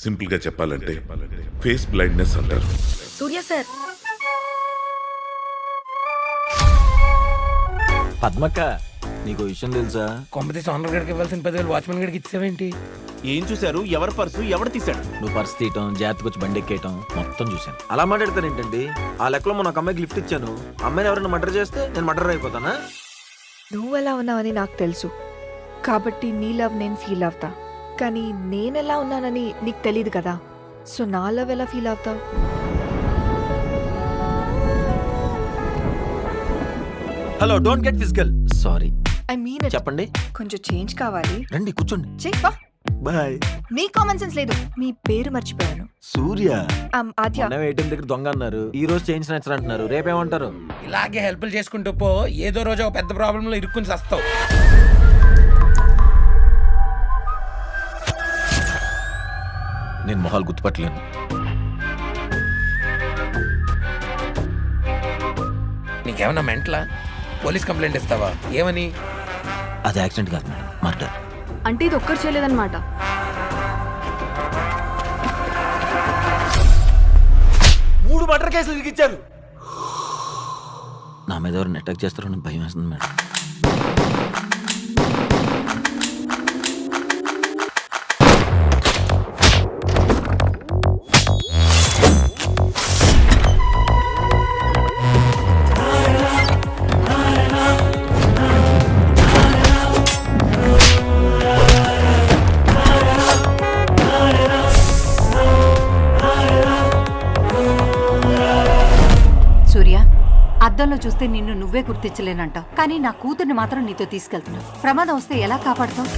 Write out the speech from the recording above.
Simple గా చెప్పాలంటే face blindness అంటారు. సూర్య సార్, పద్మక్క నీకు విషయం తెలుసా? కొంపతీసి ఓనర్ గడికి ఇవ్వాల్సిన 10,000 వాచ్మెన్ గడికి ఇచ్చావేంటి? ఏం చూశారు? ఎవరి పర్సు ఎవరు తీశాడు? నువ్వు పర్స్ తీయటం, జాగ్రత్తగా వచ్చి బండి ఎక్కేయటం మొత్తం చూశాను. అలా మాట్లాడతాను ఏంటండి? ఆ లెక్కలో మొన్న ఒక అమ్మాయికి లిఫ్ట్ ఇచ్చాను. అమ్మాయిని ఎవరైనా మర్డర్ చేస్తే నేను మర్డర్ అయిపోతానా? నువ్వెలా ఉన్నావని నాకు తెలుసు కాబట్టి నీ లవ్ నేను ఫీల్ అవుతా. కానీ నేనెలా ఉన్నానని నీకు తెలియదు కదా, సో నా లవ్ ఎలా ఫీల్ అవుతావు? Hello, don't get physical. Sorry. I mean చెప్పండి. కొంచెం చేంజ్ కావాలి. రండి కూర్చోండి. చెప్పా, బాయ్. మీ కామన్ సెన్స్ లేదు. మీ పేరు మర్చిపోయాను. సూర్య. ఆద్య. ఏటీఎం దగ్గర దొంగ అన్నారు, ఈ రోజు చేంజ్ నచ్చరు అంటున్నారు. రేపేమంటారు? ఇలాగే హెల్ప్లు చేసుకుంటూ పో, ఏదో రోజు ఒక పెద్ద ప్రాబ్లం లో ఇరుక్కుని వస్తావు. నేను మొహాలు గుర్తుపట్టలేను. నీకేమన్నా మెంటలా? పోలీస్ కంప్లైంట్ ఇస్తావా? ఏమని? అది యాక్సిడెంట్ కాదు మేడం, మర్డర్. అంటే ఇది ఒక్కరు చేయలేదన్నమాట. మూడు మర్డర్ కేసులు ఇరికిచ్చారు. నా మీద ఎవరిని అటాక్ చేస్తారో నాకు భయం వేస్తుంది మేడం. సూర్య, అద్దంలో చూస్తే నిన్ను నువ్వే గుర్తించలేనంటావు, కానీ నా కూతుర్ని మాత్రం నీతో తీసుకెళ్తున్నావు. ప్రమాదం వస్తే ఎలా కాపాడుతావు?